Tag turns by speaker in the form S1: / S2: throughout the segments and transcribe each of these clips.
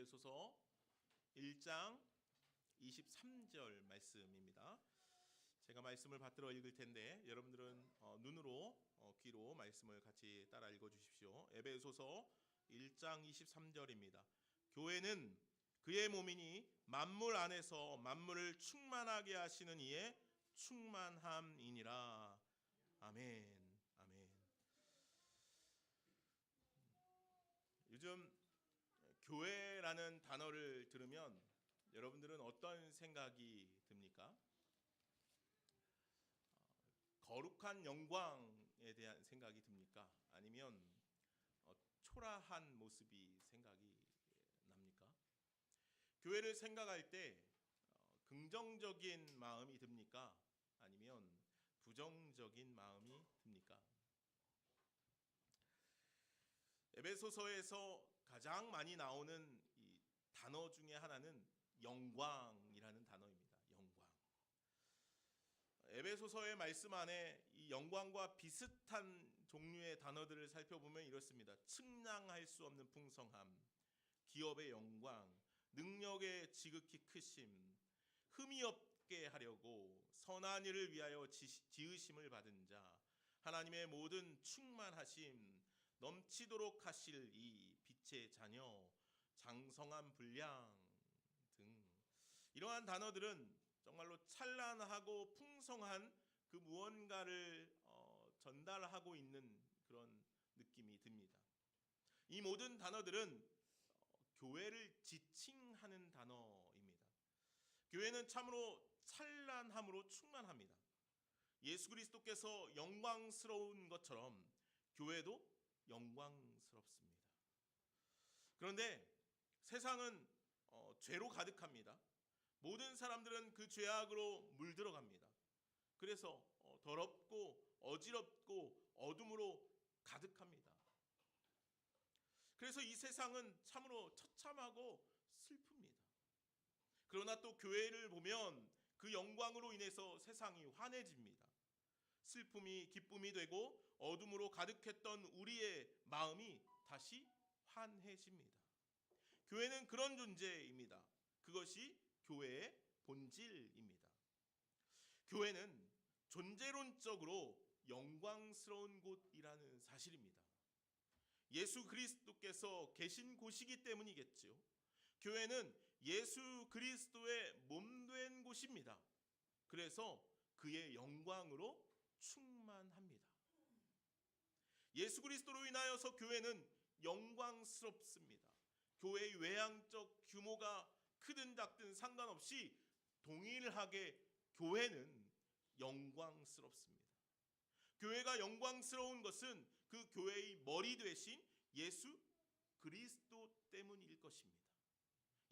S1: 에베소서 1장 23절 말씀입니다. 제가 말씀을 받들어 읽을 텐데 여러분들은 눈으로 귀로 말씀을 같이 따라 읽어 주십시오. 에베소서 1장 23절입니다. 교회는 그의 몸이니 만물 안에서 만물을 충만하게 하시는 이의 충만함이니라. 아멘. 아멘. 요즘 교회라는 단어를 들으면 여러분들은 어떤 생각이 듭니까? 거룩한 영광에 대한 생각이 듭니까? 아니면 초라한 모습이 생각이 납니까? 교회를 생각할 때 긍정적인 마음이 듭니까? 아니면 부정적인 마음이 듭니까? 에베소서에서 가장 많이 나오는 이 단어 중에 하나는 영광이라는 단어입니다. 영광. 에베소서의 말씀 안에 이 영광과 비슷한 종류의 단어들을 살펴보면 이렇습니다. 측량할 수 없는 풍성함, 기업의 영광, 능력의 지극히 크심, 흠이 없게 하려고 선한 일을 위하여 지으심을 받은 자, 하나님의 모든 충만하심, 넘치도록 하실 이 빛의 자녀, 장성한 분량 등 이러한 단어들은 정말로 찬란하고 풍성한 그 무언가를 전달하고 있는 그런 느낌이 듭니다. 이 모든 단어들은 교회를 지칭하는 단어입니다. 교회는 참으로 찬란함으로 충만합니다. 예수 그리스도께서 영광스러운 것처럼 교회도 영광스럽습니다. 그런데 세상은 죄로 가득합니다. 모든 사람들은 그 죄악으로 물들어갑니다. 그래서 더럽고 어지럽고 어둠으로 가득합니다. 그래서 이 세상은 참으로 처참하고 슬픕니다. 그러나 또 교회를 보면 그 영광으로 인해서 세상이 환해집니다. 슬픔이 기쁨이 되고 어둠으로 가득했던 우리의 마음이 다시 환해집니다. 교회는 그런 존재입니다. 그것이 교회의 본질입니다. 교회는 존재론적으로 영광스러운 곳이라는 사실입니다. 예수 그리스도께서 계신 곳이기 때문이겠죠. 교회는 예수 그리스도의 몸된 곳입니다. 그래서 그의 영광으로 충만합니다. 예수 그리스도로 인하여서 교회는 영광스럽습니다. 교회의 외향적 규모가 크든 작든 상관없이 동일하게 교회는 영광스럽습니다. 교회가 영광스러운 것은 그 교회의 머리 되신 예수 그리스도 때문일 것입니다.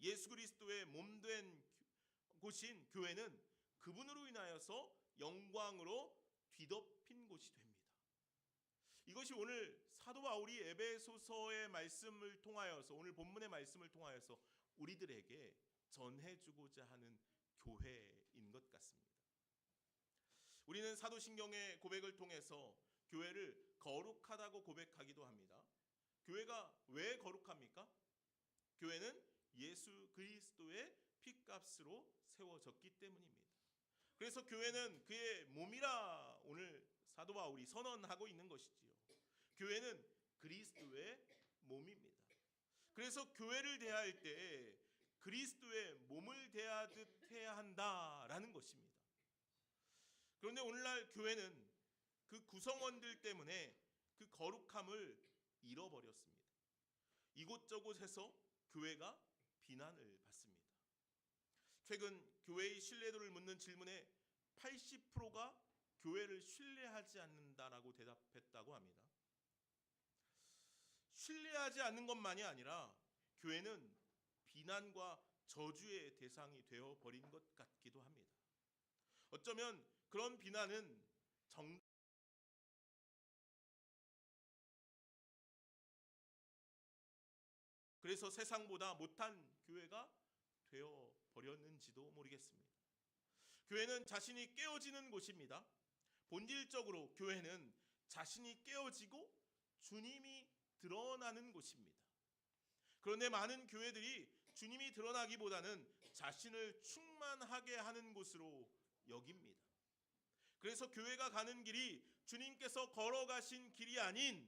S1: 예수 그리스도의 몸된 곳인 교회는 그분으로 인하여서 영광으로 뒤덮인 곳이 됩니다. 이것이 오늘 사도 바울이 에베소서의 말씀을 통하여서 오늘 본문의 말씀을 통하여서 우리들에게 전해주고자 하는 교회인 것 같습니다. 우리는 사도신경의 고백을 통해서 교회를 거룩하다고 고백하기도 합니다. 교회가 왜 거룩합니까? 교회는 예수 그리스도의 피값으로 세워졌기 때문입니다. 그래서 교회는 그의 몸이라 오늘 사도 바울이 선언하고 있는 것이지요. 교회는 그리스도의 몸입니다. 그래서 교회를 대할 때 그리스도의 몸을 대하듯 해야 한다라는 것입니다. 그런데 오늘날 교회는 그 구성원들 때문에 그 거룩함을 잃어버렸습니다. 이곳저곳에서 교회가 비난을 받습니다. 최근 교회의 신뢰도를 묻는 질문에 80%가 교회를 신뢰하지 않는다라고 대답했다고 합니다. 신뢰하지 않는 것만이 아니라 교회는 비난과 저주의 대상이 되어버린 것 같기도 합니다. 어쩌면 그런 비난은 그래서 세상보다 못한 교회가 되어버렸는지도 모르겠습니다. 교회는 자신이 깨어지는 곳입니다. 본질적으로 교회는 자신이 깨어지고 주님이 드러나는 곳입니다. 그런데 많은 교회들이 주님이 드러나기보다는 자신을 충만하게 하는 곳으로 여깁니다. 그래서 교회가 가는 길이 주님께서 걸어가신 길이 아닌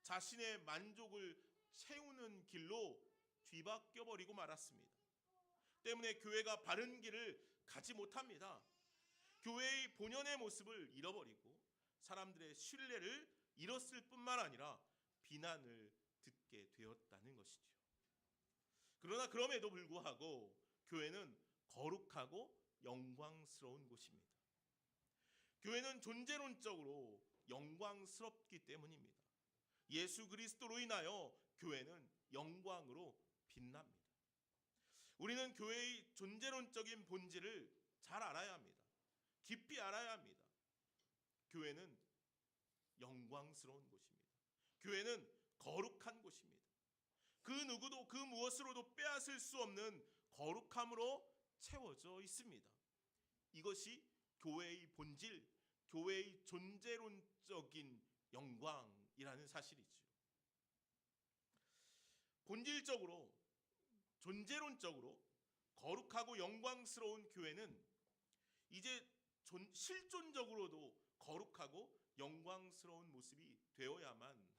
S1: 자신의 만족을 채우는 길로 뒤바뀌어 버리고 말았습니다. 때문에 교회가 바른 길을 가지 못합니다. 교회의 본연의 모습을 잃어버리고 사람들의 신뢰를 잃었을 뿐만 아니라 비난을 듣게 되었다는 것이죠. 그러나 그럼에도 불구하고 교회는 거룩하고 영광스러운 곳입니다. 교회는 존재론적으로 영광스럽기 때문입니다. 예수 그리스도로 인하여 교회는 영광으로 빛납니다. 우리는 교회의 존재론적인 본질을 잘 알아야 합니다. 깊이 알아야 합니다. 교회는 영광스러운 곳입니다. 교회는 거룩한 곳입니다. 그 누구도 그 무엇으로도 빼앗을 수 없는 거룩함으로 채워져 있습니다. 이것이 교회의 본질, 교회의 존재론적인 영광이라는 사실이죠. 본질적으로, 존재론적으로 거룩하고 영광스러운 교회는 이제 실존적으로도 거룩하고 영광스러운 모습이 되어야만 합니다.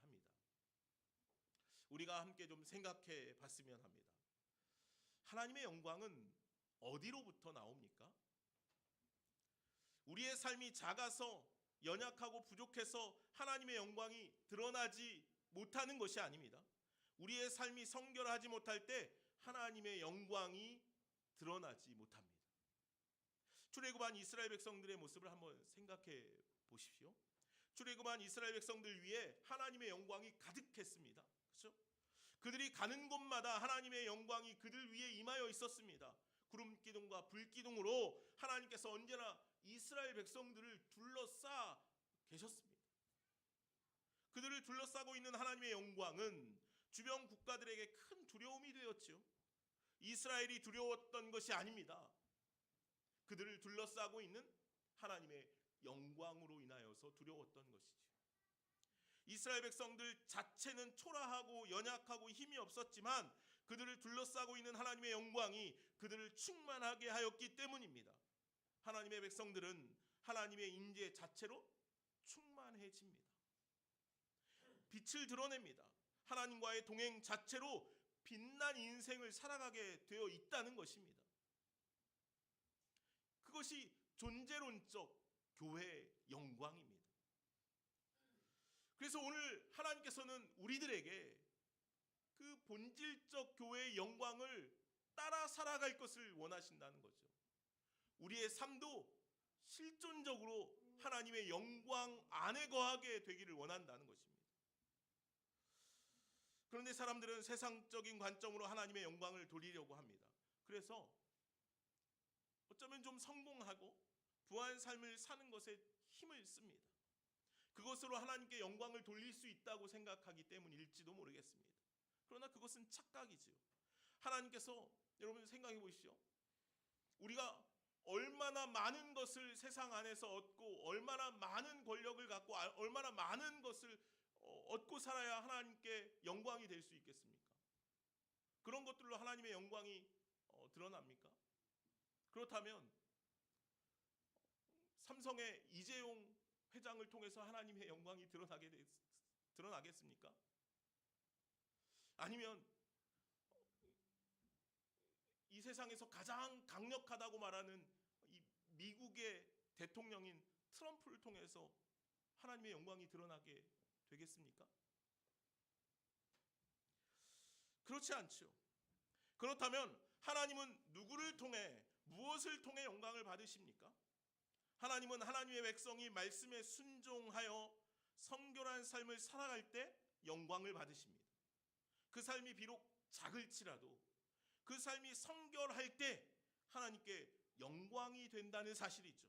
S1: 우리가 함께 좀 생각해 봤으면 합니다. 하나님의 영광은 어디로부터 나옵니까? 우리의 삶이 작아서 연약하고 부족해서 하나님의 영광이 드러나지 못하는 것이 아닙니다. 우리의 삶이 성결하지 못할 때 하나님의 영광이 드러나지 못합니다. 출애굽한 이스라엘 백성들의 모습을 한번 생각해 보십시오. 출애굽한 이스라엘 백성들 위에 하나님의 영광이 가득했습니다. 그렇죠? 그들이 가는 곳마다 하나님의 영광이 그들 위에 임하여 있었습니다. 구름 기둥과 불 기둥으로 하나님께서 언제나 이스라엘 백성들을 둘러싸 계셨습니다. 그들을 둘러싸고 있는 하나님의 영광은 주변 국가들에게 큰 두려움이 되었죠. 이스라엘이 두려웠던 것이 아닙니다. 그들을 둘러싸고 있는 하나님의 영광으로 인하여서 두려웠던 것이죠. 이스라엘 백성들 자체는 초라하고 연약하고 힘이 없었지만 그들을 둘러싸고 있는 하나님의 영광이 그들을 충만하게 하였기 때문입니다. 하나님의 백성들은 하나님의 임재 자체로 충만해집니다. 빛을 드러냅니다. 하나님과의 동행 자체로 빛난 인생을 살아가게 되어 있다는 것입니다. 그것이 존재론적 교회의 영광입니다. 그래서 오늘 하나님께서는 우리들에게 그 본질적 교회의 영광을 따라 살아갈 것을 원하신다는 거죠. 우리의 삶도 실존적으로 하나님의 영광 안에 거하게 되기를 원한다는 것입니다. 그런데 사람들은 세상적인 관점으로 하나님의 영광을 돌리려고 합니다. 그래서 어쩌면 좀 성공하고 부한 삶을 사는 것에 힘을 씁니다. 그것으로 하나님께 영광을 돌릴 수 있다고 생각하기 때문일지도 모르겠습니다. 그러나 그것은 착각이죠. 하나님께서 여러분 생각해 보십시오. 우리가 얼마나 많은 것을 세상 안에서 얻고 얼마나 많은 권력을 갖고 얼마나 많은 것을 얻고 살아야 하나님께 영광이 될 수 있겠습니까? 그런 것들로 하나님의 영광이 드러납니까? 그렇다면 삼성의 이재용 회장을 통해서 하나님의 영광이 드러나겠습니까? 아니면 이 세상에서 가장 강력하다고 말하는 이 미국의 대통령인 트럼프를 통해서 하나님의 영광이 드러나게 되겠습니까? 그렇지 않죠. 그렇다면 하나님은 누구를 통해 무엇을 통해 영광을 받으십니까? 하나님은 하나님의 백성이 말씀에 순종하여 성결한 삶을 살아갈 때 영광을 받으십니다. 그 삶이 비록 작을지라도 그 삶이 성결할 때 하나님께 영광이 된다는 사실이죠.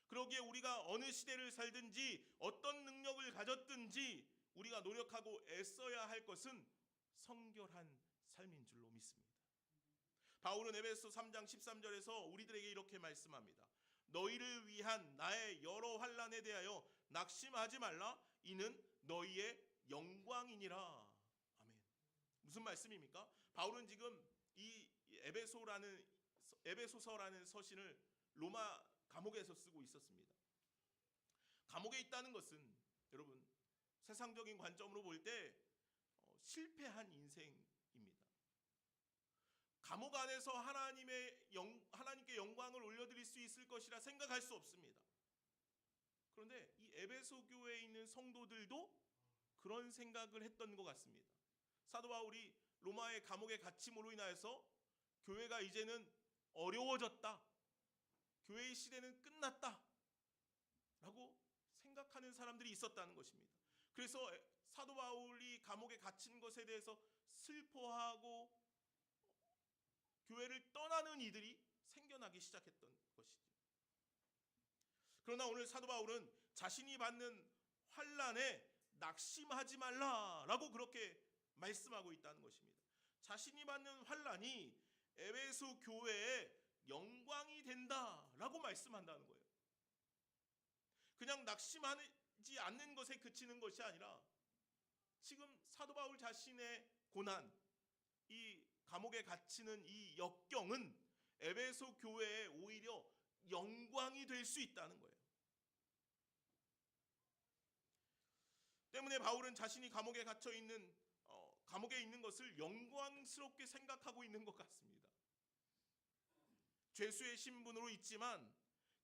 S1: 그러기에 우리가 어느 시대를 살든지 어떤 능력을 가졌든지 우리가 노력하고 애써야 할 것은 성결한 삶인 줄로 믿습니다. 바울은 에베소 3장 13절에서 우리들에게 이렇게 말씀합니다. 너희를 위한 나의 여러 환난에 대하여 낙심하지 말라. 이는 너희의 영광이니라. 아멘. 무슨 말씀입니까? 바울은 지금 이 에베소서라는 서신을 로마 감옥에서 쓰고 있었습니다. 감옥에 있다는 것은 여러분 세상적인 관점으로 볼 때 실패한 인생입니다. 감옥 안에서 하나님께 영광을 올려드릴 수 있을 것이라 생각할 수 없습니다. 그런데 이 에베소 교회에 있는 성도들도 그런 생각을 했던 것 같습니다. 사도 바울이 로마의 감옥에 갇힘으로 인하여서 교회가 이제는 어려워졌다, 교회의 시대는 끝났다 라고 생각하는 사람들이 있었다는 것입니다. 그래서 사도 바울이 감옥에 갇힌 것에 대해서 슬퍼하고 교회를 떠나는 이들이 생겨나기 시작했던 것이죠. 그러나 오늘 사도 바울은 자신이 받는 환난에 낙심하지 말라라고 그렇게 말씀하고 있다는 것입니다. 자신이 받는 환난이 에베소 교회의 영광이 된다라고 말씀한다는 거예요. 그냥 낙심하지 않는 것에 그치는 것이 아니라 지금 사도 바울 자신의 고난, 이 감옥에 갇히는 이 역경은 에베소 교회에 오히려 영광이 될 수 있다는 거예요. 때문에 바울은 자신이 감옥에 갇혀 있는 감옥에 있는 것을 영광스럽게 생각하고 있는 것 같습니다. 죄수의 신분으로 있지만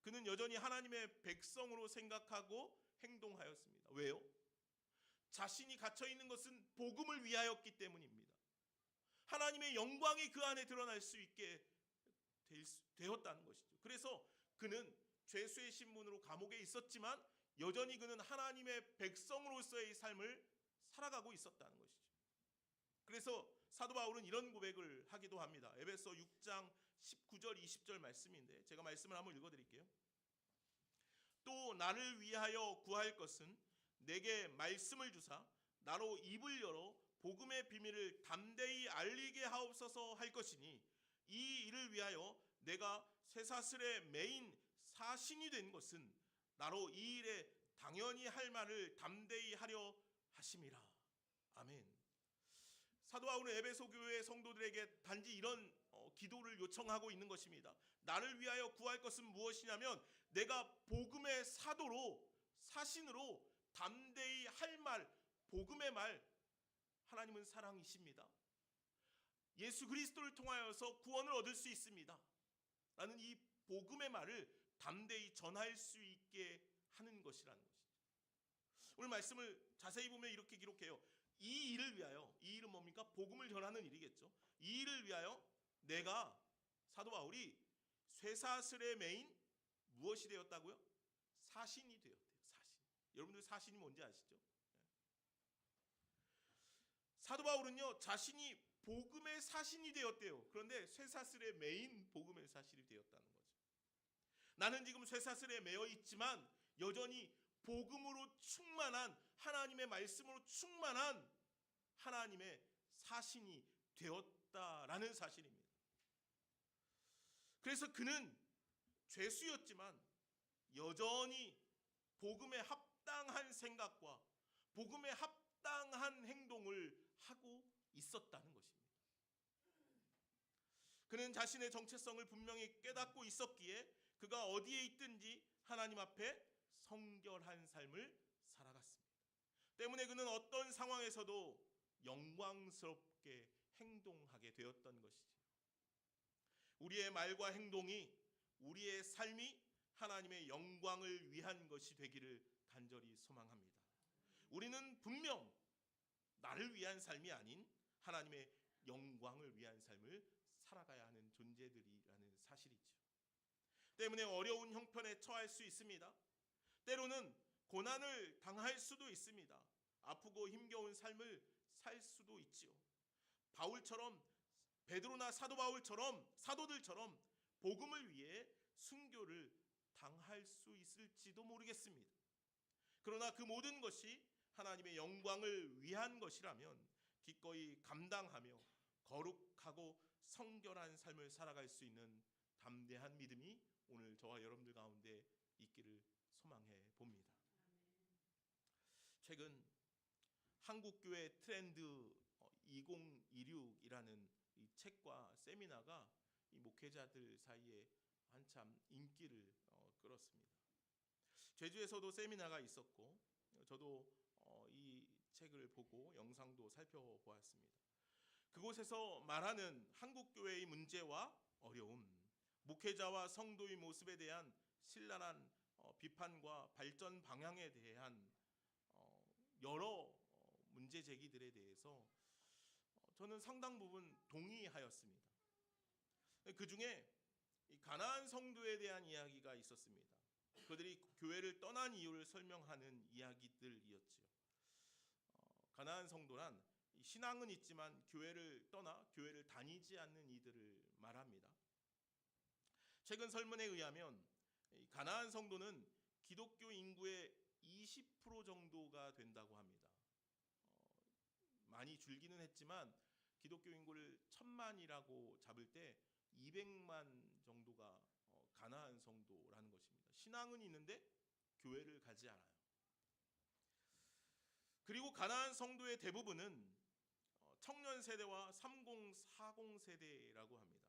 S1: 그는 여전히 하나님의 백성으로 생각하고 행동하였습니다. 왜요? 자신이 갇혀 있는 것은 복음을 위하였기 때문입니다. 하나님의 영광이 그 안에 드러날 수 있게 되었다는 것이죠. 그래서 그는 죄수의 신분으로 감옥에 있었지만 여전히 그는 하나님의 백성으로서의 삶을 살아가고 있었다는 것이죠. 그래서 사도 바울은 이런 고백을 하기도 합니다. 에베소 6장 19절 20절 말씀인데 제가 말씀을 한번 읽어드릴게요. 또 나를 위하여 구할 것은 내게 말씀을 주사 나로 입을 열어 복음의 비밀을 담대히 알리게 하옵소서 할 것이니 이 일을 위하여 내가 쇠사슬에 매인 사신이 된 것은 나로 이 일에 당연히 할 말을 담대히 하려 하심이라. 아멘. 사도 바울은 에베소 교회 성도들에게 단지 이런 기도를 요청하고 있는 것입니다. 나를 위하여 구할 것은 무엇이냐면 내가 복음의 사신으로 담대히 할 말, 복음의 말, 하나님은 사랑이십니다. 예수 그리스도를 통하여서 구원을 얻을 수 있습니다. 라는 이 복음의 말을 담대히 전할 수 있게 하는 것이라는 것이죠. 오늘 말씀을 자세히 보면 이렇게 기록해요. 이 일을 위하여, 이 일은 뭡니까? 복음을 전하는 일이겠죠. 이 일을 위하여 내가 사도 바울이 쇠사슬에 매인 무엇이 되었다고요? 사신이 되었대요. 사신. 여러분들 사신이 뭔지 아시죠? 사도 바울은요 자신이 복음의 사신이 되었대요. 그런데 쇠사슬에 매인 복음의 사신이 되었다는 거죠. 나는 지금 쇠사슬에 매여 있지만 여전히 복음으로 충만한 하나님의 말씀으로 충만한 하나님의 사신이 되었다라는 사실입니다. 그래서 그는 죄수였지만 여전히 복음에 합당한 생각과 복음에 합당한 행동을 하고 있었다는 것입니다. 그는 자신의 정체성을 분명히 깨닫고 있었기에 그가 어디에 있든지 하나님 앞에 성결한 삶을 살아갔습니다. 때문에 그는 어떤 상황에서도 영광스럽게 행동하게 되었던 것이죠. 우리의 말과 행동이, 우리의 삶이 하나님의 영광을 위한 것이 되기를 간절히 소망합니다. 우리는 분명 나를 위한 삶이 아닌 하나님의 영광을 위한 삶을 살아가야 하는 존재들이라는 사실이죠. 때문에 어려운 형편에 처할 수 있습니다. 때로는 고난을 당할 수도 있습니다. 아프고 힘겨운 삶을 살 수도 있지요. 바울처럼, 베드로나 사도 바울처럼, 사도들처럼 복음을 위해 순교를 당할 수 있을지도 모르겠습니다. 그러나 그 모든 것이 하나님의 영광을 위한 것이라면 기꺼이 감당하며 거룩하고 성결한 삶을 살아갈 수 있는 담대한 믿음이 오늘 저와 여러분들 가운데 있기를 소망해 봅니다. 최근 한국교회 트렌드 2026이라는 이 책과 세미나가 이 목회자들 사이에 한참 인기를 끌었습니다. 제주에서도 세미나가 있었고 저도 이 책을 보고 영상도 살펴보았습니다. 그곳에서 말하는 한국교회의 문제와 어려움, 목회자와 성도의 모습에 대한 신랄한 비판과 발전 방향에 대한 여러 문제 제기들에 대해서 저는 상당 부분 동의하였습니다. 그 중에 가나안 성도에 대한 이야기가 있었습니다. 그들이 교회를 떠난 이유를 설명하는 이야기들이었지요. 가나안 성도란 신앙은 있지만 교회를 떠나 교회를 다니지 않는 이들을 말합니다. 최근 설문에 의하면 가나안 성도는 기독교 인구의 20% 정도가 된다고 합니다. 많이 줄기는 했지만 기독교 인구를 1000만이라고 잡을 때 200만 정도가 가나안 성도라는 것입니다. 신앙은 있는데 교회를 가지 않아요. 그리고 가나안 성도의 대부분은 청년 세대와 30, 40 세대라고 합니다.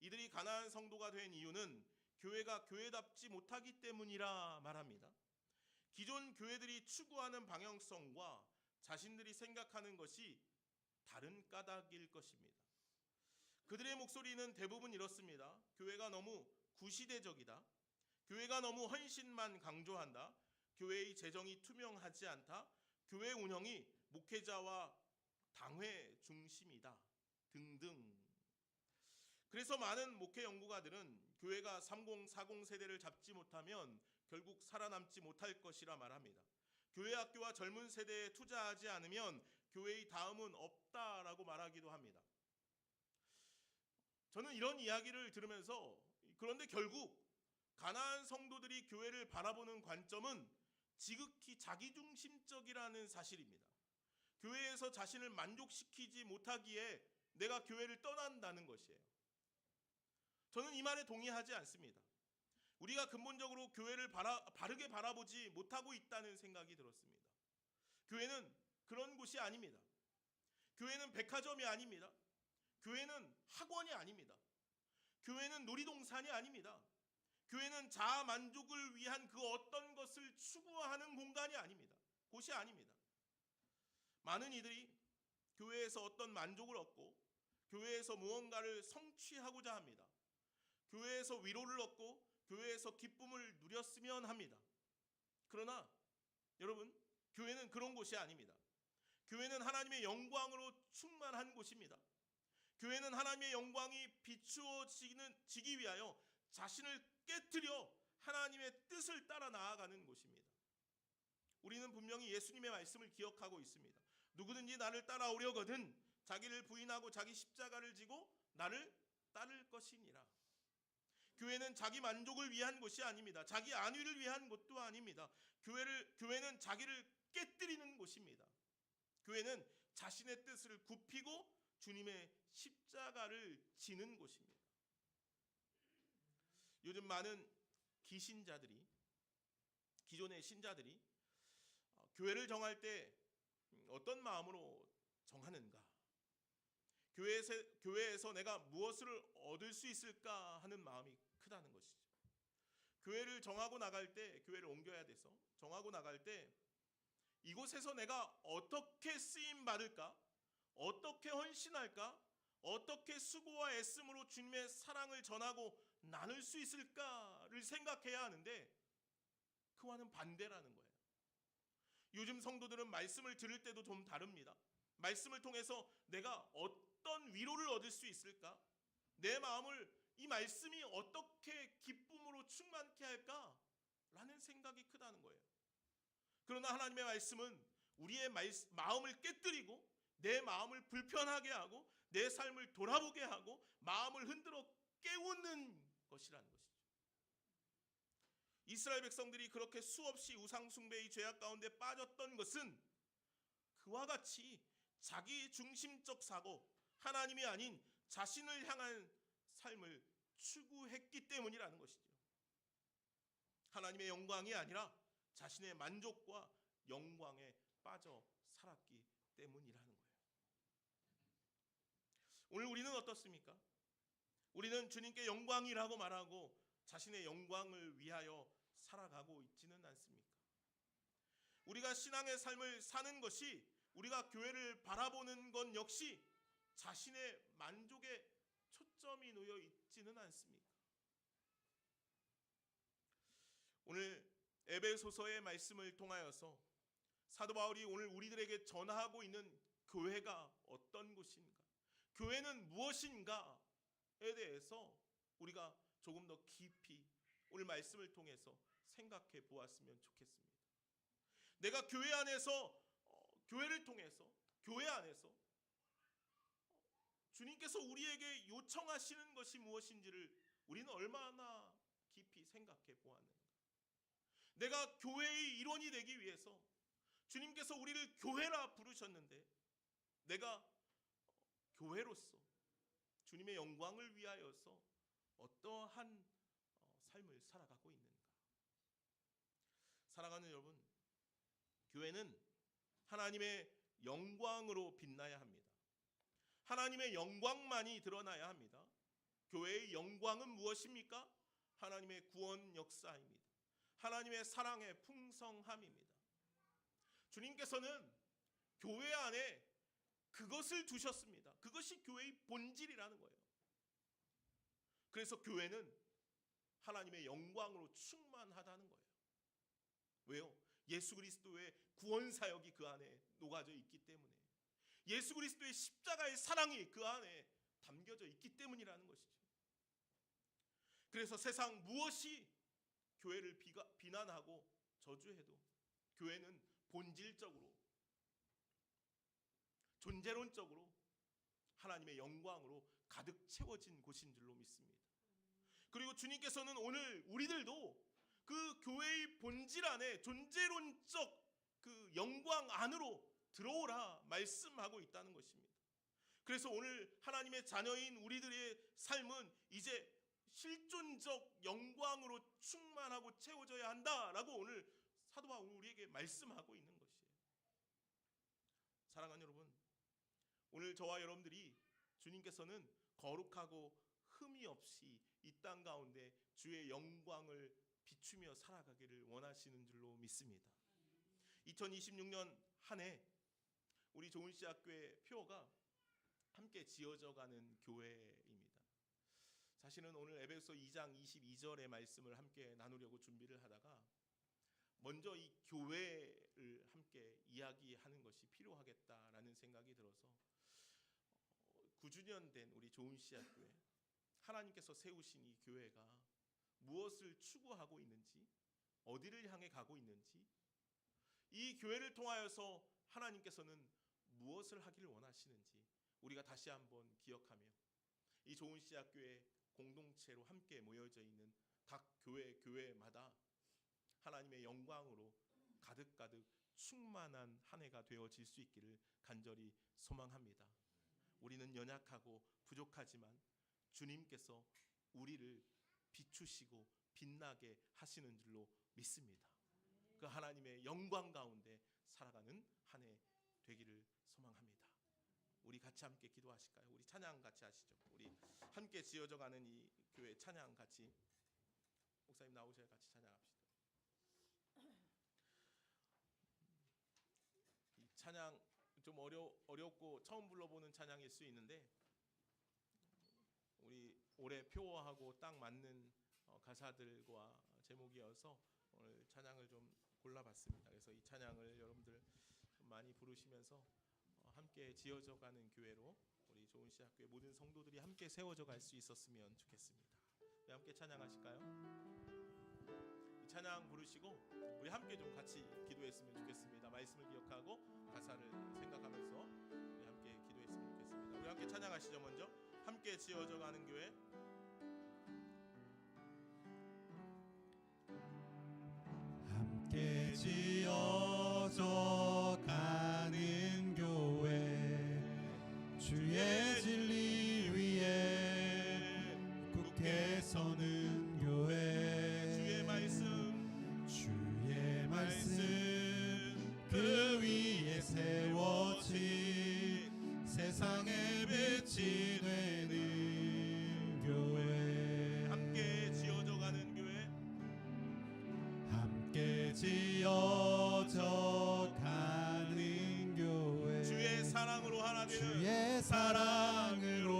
S1: 이들이 가나안 성도가 된 이유는 교회가 교회답지 못하기 때문이라 말합니다. 기존 교회들이 추구하는 방향성과 자신들이 생각하는 것이 다른 까닭일 것입니다. 그들의 목소리는 대부분 이렇습니다. 교회가 너무 구시대적이다. 교회가 너무 헌신만 강조한다. 교회의 재정이 투명하지 않다. 교회 운영이 목회자와 당회 중심이다. 등등. 그래서 많은 목회 연구가들은 교회가 30, 40 세대를 잡지 못하면 결국 살아남지 못할 것이라 말합니다. 교회 학교와 젊은 세대에 투자하지 않으면 교회의 다음은 없다라고 말하기도 합니다. 저는 이런 이야기를 들으면서 그런데 결국 가나안 성도들이 교회를 바라보는 관점은 지극히 자기중심적이라는 사실입니다. 교회에서 자신을 만족시키지 못하기에 내가 교회를 떠난다는 것이에요. 저는 이 말에 동의하지 않습니다. 우리가 근본적으로 교회를 바르게 바라보지 못하고 있다는 생각이 들었습니다. 교회는 그런 곳이 아닙니다. 교회는 백화점이 아닙니다. 교회는 학원이 아닙니다. 교회는 놀이동산이 아닙니다. 교회는 자아 만족을 위한 그 어떤 것을 추구하는 공간이 아닙니다. 곳이 아닙니다. 많은 이들이 교회에서 어떤 만족을 얻고 교회에서 무언가를 성취하고자 합니다. 교회에서 위로를 얻고 교회에서 기쁨을 누렸으면 합니다. 그러나 여러분, 교회는 그런 곳이 아닙니다. 교회는 하나님의 영광으로 충만한 곳입니다. 교회는 하나님의 영광이 비추어지기 위하여 자신을 깨트려 하나님의 뜻을 따라 나아가는 곳입니다. 우리는 분명히 예수님의 말씀을 기억하고 있습니다. 누구든지 나를 따라오려거든 자기를 부인하고 자기 십자가를 지고 나를 따를 것이니라. 교회는 자기 만족을 위한 곳이 아닙니다. 자기 안위를 위한 곳도 아닙니다. 교회는 자기를 깨뜨리는 곳입니다. 교회는 자신의 뜻을 굽히고 주님의 십자가를 지는 곳입니다. 요즘 많은 기신자들이, 기존의 신자들이 교회를 정할 때 어떤 마음으로 정하는가? 교회에서 내가 무엇을 얻을 수 있을까 하는 마음이 크다는 것이죠. 교회를 정하고 나갈 때, 교회를 옮겨야 돼서 정하고 나갈 때 이곳에서 내가 어떻게 쓰임 받을까? 어떻게 헌신할까? 어떻게 수고와 애씀으로 주님의 사랑을 전하고 나눌 수 있을까를 생각해야 하는데 그와는 반대라는 거예요. 요즘 성도들은 말씀을 들을 때도 좀 다릅니다. 말씀을 통해서 내가 어떤 위로를 얻을 수 있을까? 내 마음을 이 말씀이 어떻게 기쁨으로 충만케 할까? 라는 생각이 크다는 거예요. 그러나 하나님의 말씀은 우리의 마음을 깨뜨리고 내 마음을 불편하게 하고 내 삶을 돌아보게 하고 마음을 흔들어 깨우는 것이라는 것이죠. 이스라엘 백성들이 그렇게 수없이 우상 숭배의 죄악 가운데 빠졌던 것은 그와 같이 자기 중심적 사고, 하나님이 아닌 자신을 향한 삶을 추구했기 때문이라는 것이죠. 하나님의 영광이 아니라 자신의 만족과 영광에 빠져 살았기 때문이라는 거예요. 어떻습니까? 우리는 주님께 영광이라고 말하고 자신의 영광을 위하여 살아가고 있지는 않습니까? 우리가 신앙의 삶을 사는 것이, 우리가 교회를 바라보는 것 역시 자신의 만족에 초점이 놓여 있지는 않습니까? 오늘 에베소서의 말씀을 통하여서 사도 바울이 오늘 우리들에게 전하고 있는 교회가 어떤 곳인가, 교회는 무엇인가에 대해서 우리가 조금 더 깊이 오늘 말씀을 통해서 생각해 보았으면 좋겠습니다. 내가 교회 안에서, 교회를 통해서, 교회 안에서 주님께서 우리에게 요청하시는 것이 무엇인지를 우리는 얼마나 깊이 생각해 보았는가. 내가 교회의 일원이 되기 위해서 주님께서 우리를 교회라 부르셨는데, 내가 교회로서 주님의 영광을 위하여서 어떠한 삶을 살아가고 있는가. 사랑하는 여러분, 교회는 하나님의 영광으로 빛나야 합니다. 하나님의 영광만이 드러나야 합니다. 교회의 영광은 무엇입니까? 하나님의 구원 역사입니다. 하나님의 사랑의 풍성함입니다. 주님께서는 교회 안에 그것을 두셨습니다. 그것이 교회의 본질이라는 거예요. 그래서 교회는 하나님의 영광으로 충만하다는 거예요. 왜요? 예수 그리스도의 구원 사역이 그 안에 녹아져 있기 때문에, 예수 그리스도의 십자가의 사랑이 그 안에 담겨져 있기 때문이라는 것이죠. 그래서 세상 무엇이 교회를 비난하고 저주해도 교회는 본질적으로, 존재론적으로 하나님의 영광으로 가득 채워진 곳인 줄로 믿습니다. 그리고 주님께서는 오늘 우리들도 그 교회의 본질 안에 존재론적 그 영광 안으로 들어오라 말씀하고 있다는 것입니다. 그래서 오늘 하나님의 자녀인 우리들의 삶은 이제 실존적 영광으로 충만하고 채워져야 한다라고 오늘 사도 바울이 우리에게 말씀하고 있는 것이에요. 사랑하는 여러분, 오늘 저와 여러분들이 주님께서는 거룩하고 흠이 없이 이 땅 가운데 주의 영광을 비추며 살아가기를 원하시는 줄로 믿습니다. 2026년 한 해 우리 좋은씨학교의 표어가 함께 지어져 가는 교회입니다. 사실은 오늘 에베소 2장 22절의 말씀을 함께 나누려고 준비를 하다가 먼저 이 교회를 함께 이야기하는 것이 필요하겠다라는 생각이 들어서 9주년 된 우리 좋은씨학교에 하나님께서 세우신 이 교회가 무엇을 추구하고 있는지, 어디를 향해 가고 있는지, 이 교회를 통하여서 하나님께서는 무엇을 하기를 원하시는지 우리가 다시 한번 기억하며 이 좋은씨학교의 공동체로 함께 모여져 있는 각 교회마다 하나님의 영광으로 가득가득 충만한 한 해가 되어질 수 있기를 간절히 소망합니다. 우리는 연약하고 부족하지만 주님께서 우리를 비추시고 빛나게 하시는 줄로 믿습니다. 그 하나님의 영광 가운데 살아가는 한 해 되기를 소망합니다. 우리 같이 함께 기도하실까요? 우리 찬양 같이 하시죠. 우리 함께 지어져가는 이 교회 찬양 같이, 목사님 나오셔야 같이 찬양합시다. 이 찬양 좀 어렵고 처음 불러보는 찬양일 수 있는데 우리 올해 표어하고 딱 맞는 가사들과 제목이어서 오늘 찬양을 좀 골라봤습니다. 그래서 이 찬양을 여러분들 좀 많이 부르시면서 함께 지어져가는 교회로 우리 좋은씨학교의 모든 성도들이 함께 세워져 갈 수 있었으면 좋겠습니다. 우리 함께 찬양하실까요? 이 찬양 부르시고 우리 함께 좀 같이 기도했으면 좋겠습니다. 말씀을 기억하고 가사를 생각하면서 우리 함께 기도했으면 좋겠습니다. 우리 함께 찬양하시죠. 먼저 함께 지어져가는 교회.
S2: 함께 지어져 가는 교회, 주의 진리 위에 굳게 서는 교회, 주의 말씀 그 위에 세워진 세상의 빛이 되는 주의 사랑으로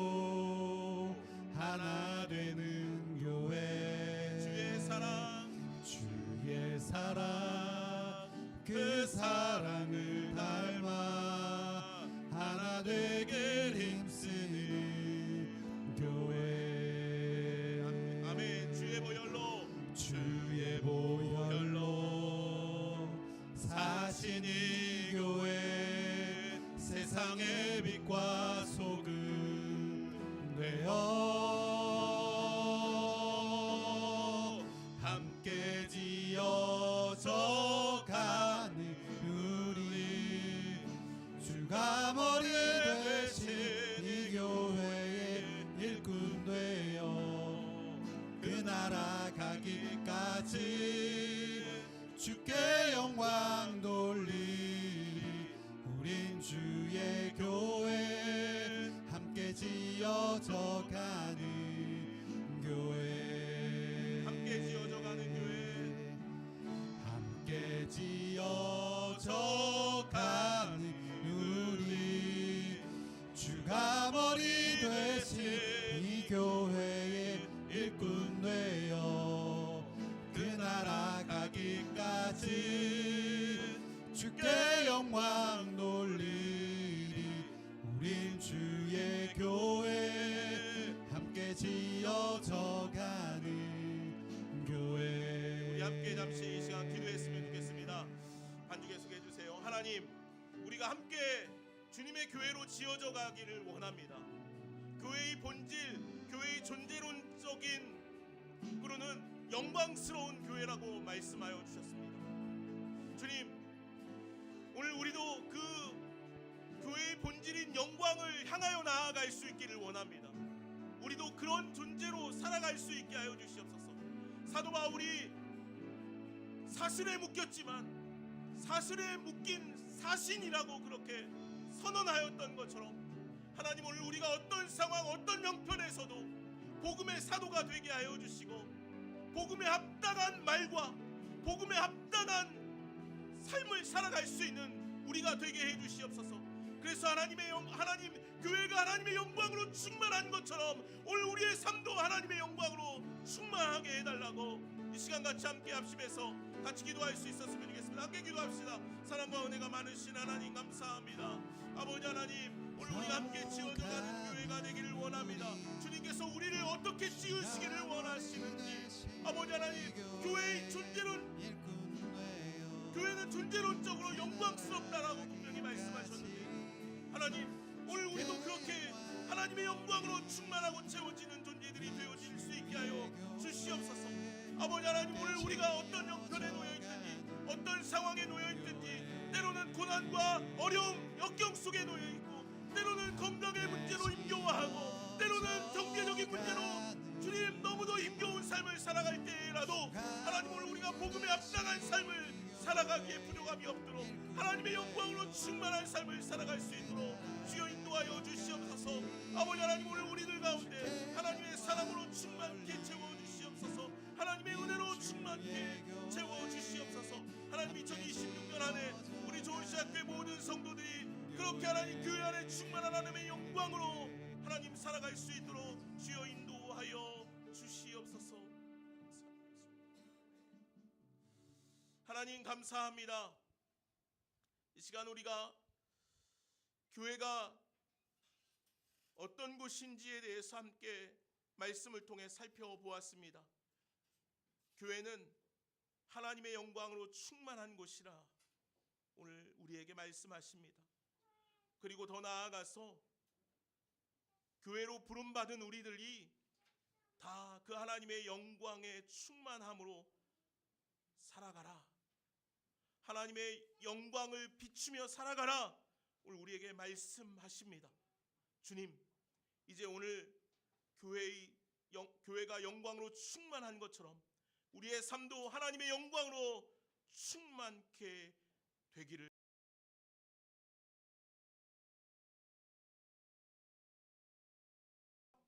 S2: 하나 되는 교회
S1: 주의 사랑
S2: 주의 사랑 그 사랑을 닮아 하나 되길 힘쓰는 교회
S1: 아멘. 주의 보혈로
S2: 주의 보혈로 사신 이 교회 세상의 빛과 소금 되어 함께 지어져 가는 우리 주가 머리 되신 이 교회의 일꾼 되어 그 나라 가기까지 주께 영광 돌리리 우린 주의 교회 함께 지어져 가는 교회
S1: 함께 지어져 가는 교회
S2: 함께 지어져 가는 우리 주가 머리 되신 이 교회의 일꾼 되어 그 나라 가기까지 주께 영광 돌리리 우린 주의 교회 함께 지어져 가는 교회
S1: 우리 함께 잠시 이 시간 기도했으면 좋겠습니다. 반주께 소개해 주세요. 하나님, 우리가 함께 주님의 교회로 지어져 가기를 원합니다. 교회의 본질, 교회의 존재론적인 으로는 영광스러운 교회라고 말씀하여 주셨습니다. 주님, 오늘 우리도 그 교회의 본질인 영광을 향하여 나아갈 수 있기를 원합니다. 우리도 그런 존재로 살아갈 수 있게 하여 주시옵소서. 사도 바울이 사슬에 묶였지만 사슬에 묶인 사신이라고 그렇게 선언하였던 것처럼 하나님, 오늘 우리가 어떤 상황, 어떤 형편에서도 복음의 사도가 되게 하여 주시고 복음에 합당한 말과 복음에 합당한 삶을 살아갈 수 있는 우리가 되게 해 주시옵소서. 그래서 하나님 교회가 하나님의 영광으로 충만한 것처럼 오늘 우리의 삶도 하나님의 영광으로 충만하게 해달라고 이 시간 같이 함께 합심해서 같이 기도할 수 있었으면 좋겠습니다. 함께 기도합시다. 사랑과 은혜가 많으신 하나님 감사합니다. 아버지 하나님, 오늘 우리가 함께 지어져가는 교회가 되기를 원합니다. 주님께서 우리를 어떻게 지으시기를 원하시는지 아버지 하나님, 교회의 교회는 존재론적으로 영광스럽다라고 분명히 말씀하셨는데 하나님, 오늘 우리도 그렇게 하나님의 영광으로 충만하고 채워지는 존재들이 되어질 수 있게 하여 주시옵소서. 아버지 하나님, 오늘 우리가 어떤 형편에 놓여있든지 어떤 상황에 놓여있든지 때로는 고난과 어려움, 역경 속에 놓여있고 때로는 건강의 문제로 힘겨워하고 때로는 경제적인 문제로 주님 너무도 힘겨운 삶을 살아갈 때라도 하나님, 오늘 우리가 복음에 합당한 삶을 살아가기에 부족함이 없도록 하나님의 영광으로 충만한 삶을 살아갈 수 있도록 주여 인도하여 주시옵소서. 아버지 하나님, 오늘 우리들 가운데 하나님의 사랑으로 충만케 채워주시옵소서. 하나님의 은혜로 충만케 채워주시옵소서. 하나님, 2026년 안에 우리 좋은시학교의 모든 성도들이 그렇게 하나님 교회 안에 충만한 하나님의 영광으로 하나님 살아갈 수 있도록 주여 인도하여 주시옵소서. 하나님 감사합니다. 이 시간 우리가 교회가 어떤 곳인지에 대해서 함께 말씀을 통해 살펴보았습니다. 교회는 하나님의 영광으로 충만한 곳이라 오늘 우리에게 말씀하십니다. 그리고 더 나아가서 교회로 부름받은 우리들이 다 그 하나님의 영광의 충만함으로 살아가라, 하나님의 영광을 비추며 살아가라, 오늘 우리에게 말씀하십니다. 주님, 이제 오늘 교회가 영광으로 충만한 것처럼 우리의 삶도 하나님의 영광으로 충만케 되기를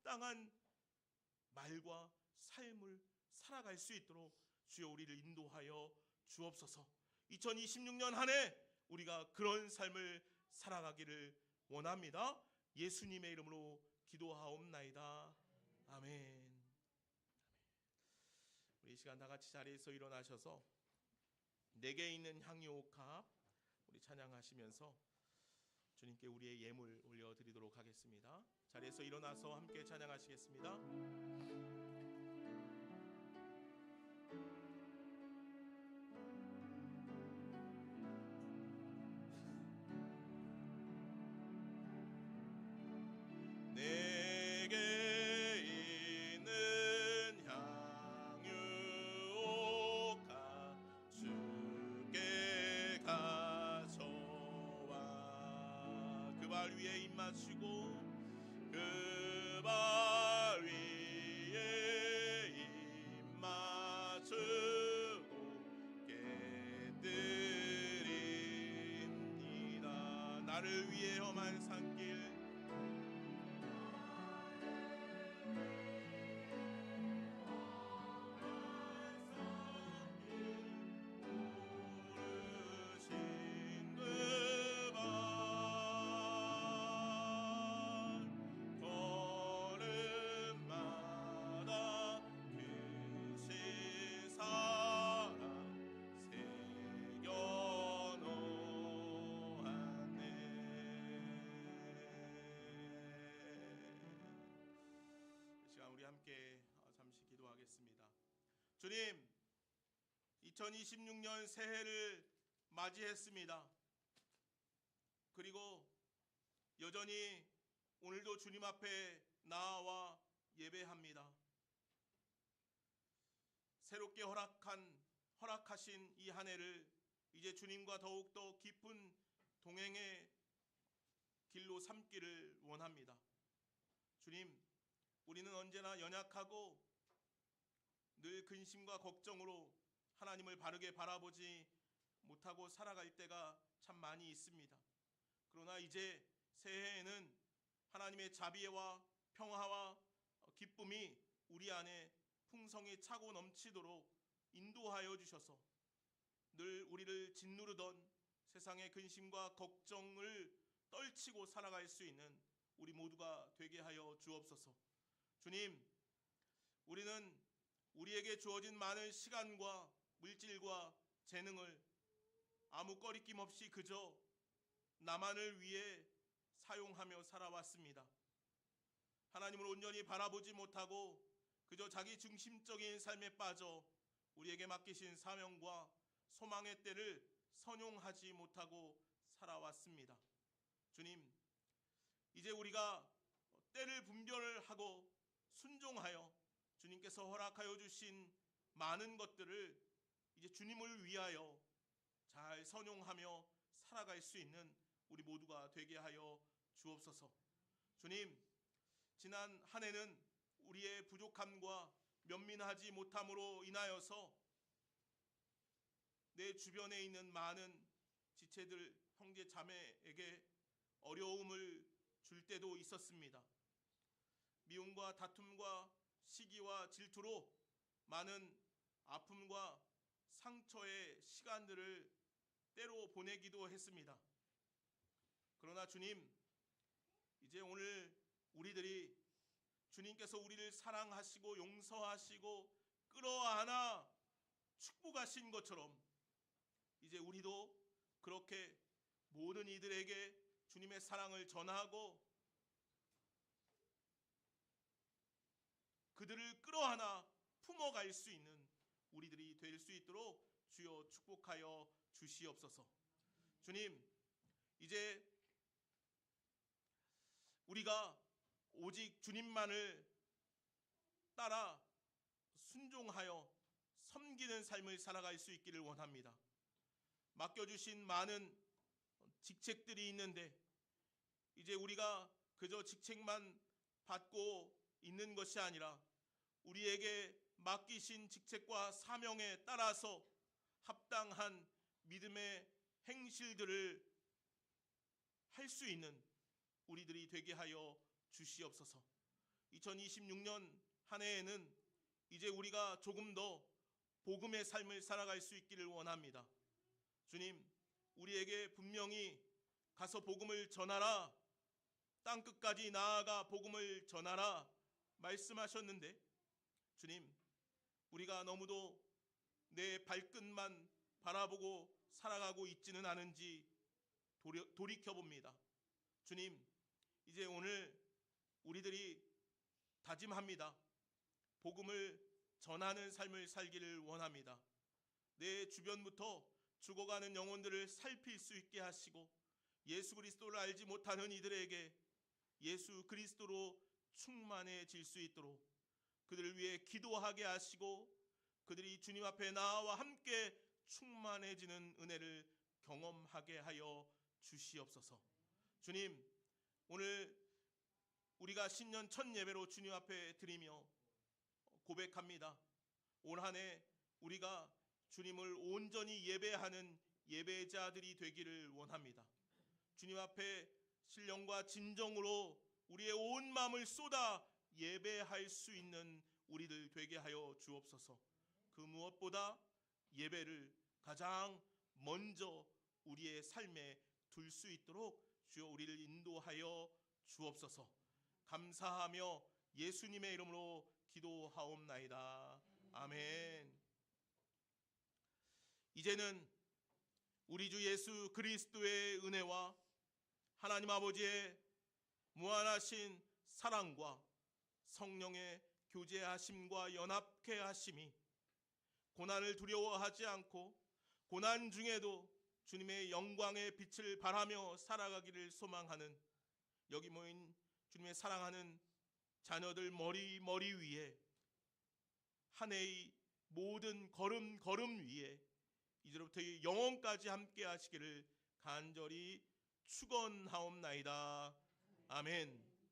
S1: 합당한 말과 삶을 살아갈 수 있도록 주여 우리를 인도하여 주옵소서. 2026년 한 해 우리가 그런 삶을 살아가기를 원합니다. 예수님의 이름으로 기도하옵나이다. 아멘. 우리 이 시간 다 같이 자리에서 일어나셔서 내게 있는 향유옥합 우리 찬양하시면서 주님께 우리의 예물 올려드리도록 하겠습니다. 자리에서 일어나서 함께 찬양하시겠습니다. 내게 있는 향유옥합 주께 가져와 그 발 위에 입 맞추고 그 발 위에 입 맞추고 깨뜨립니다. 나를 위해 험한 산길 우리 함께 잠시 기도하겠습니다. 주님, 2026년 새해를 맞이했습니다. 그리고 여전히 오늘도 주님 앞에 나아와 예배합니다. 새롭게 허락하신 이 한 해를 이제 주님과 더욱더 깊은 동행의 길로 삼기를 원합니다. 주님, 우리는 언제나 연약하고 늘 근심과 걱정으로 하나님을 바르게 바라보지 못하고 살아갈 때가 참 많이 있습니다. 그러나 이제 새해에는 하나님의 자비와 평화와 기쁨이 우리 안에 풍성히 차고 넘치도록 인도하여 주셔서 늘 우리를 짓누르던 세상의 근심과 걱정을 떨치고 살아갈 수 있는 우리 모두가 되게 하여 주옵소서. 주님, 우리는 우리에게 주어진 많은 시간과 물질과 재능을 아무 꺼리낌 없이 그저 나만을 위해 사용하며 살아왔습니다. 하나님을 온전히 바라보지 못하고 그저 자기 중심적인 삶에 빠져 우리에게 맡기신 사명과 소망의 때를 선용하지 못하고 살아왔습니다. 주님, 이제 우리가 때를 분별하고 순종하여 주님께서 허락하여 주신 많은 것들을 이제 주님을 위하여 잘 선용하며 살아갈 수 있는 우리 모두가 되게 하여 주옵소서. 주님, 지난 한 해는 우리의 부족함과 면민하지 못함으로 인하여서 내 주변에 있는 많은 지체들, 형제 자매에게 어려움을 줄 때도 있었습니다. 미움과 다툼과 시기와 질투로 많은 아픔과 상처의 시간들을 때로 보내기도 했습니다. 그러나 주님, 이제 오늘 우리들이 주님께서 우리를 사랑하시고 용서하시고 끌어안아 축복하신 것처럼 이제 우리도 그렇게 모든 이들에게 주님의 사랑을 전하고 그들을 끌어안아 품어갈 수 있는 우리들이 될 수 있도록 주여 축복하여 주시옵소서. 주님, 이제 우리가 오직 주님만을 따라 순종하여 섬기는 삶을 살아갈 수 있기를 원합니다. 맡겨주신 많은 직책들이 있는데 이제 우리가 그저 직책만 받고 있는 것이 아니라 우리에게 맡기신 직책과 사명에 따라서 합당한 믿음의 행실들을 할 수 있는 우리들이 되게 하여 주시옵소서. 2026년 한 해에는 이제 우리가 조금 더 복음의 삶을 살아갈 수 있기를 원합니다. 주님, 우리에게 분명히 가서 복음을 전하라, 땅끝까지 나아가 복음을 전하라 말씀하셨는데, 주님, 우리가 너무도 내 발끝만 바라보고 살아가고 있지는 않은지 돌이켜봅니다. 주님, 이제 오늘 우리들이 다짐합니다. 복음을 전하는 삶을 살기를 원합니다. 내 주변부터 죽어가는 영혼들을 살필 수 있게 하시고, 예수 그리스도를 알지 못하는 이들에게 예수 그리스도로 충만해질 수 있도록 그들을 위해 기도하게 하시고, 그들이 주님 앞에 나와 함께 충만해지는 은혜를 경험하게 하여 주시옵소서. 주님, 오늘 우리가 신년 첫 예배로 주님 앞에 드리며 고백합니다. 올 한 해 우리가 주님을 온전히 예배하는 예배자들이 되기를 원합니다. 주님 앞에 신령과 진정으로 우리의 온 마음을 쏟아 예배할 수 있는 우리들 되게 하여 주옵소서. 그 무엇보다 예배를 가장 먼저 우리의 삶에 둘 수 있도록 주여 우리를 인도하여 주옵소서. 감사하며 예수님의 이름으로 기도하옵나이다. 아멘. 이제는 우리 주 예수 그리스도의 은혜와 하나님 아버지의 무한하신 사랑과 성령의 교제하심과 연합케 하심이 고난을 두려워하지 않고 고난 중에도 주님의 영광의 빛을 바라며 살아가기를 소망하는 여기 모인 주님의 사랑하는 자녀들 머리 위에 한 해의 모든 걸음 위에 이제로부터 영원까지 함께 하시기를 간절히 축원하옵나이다. 아멘.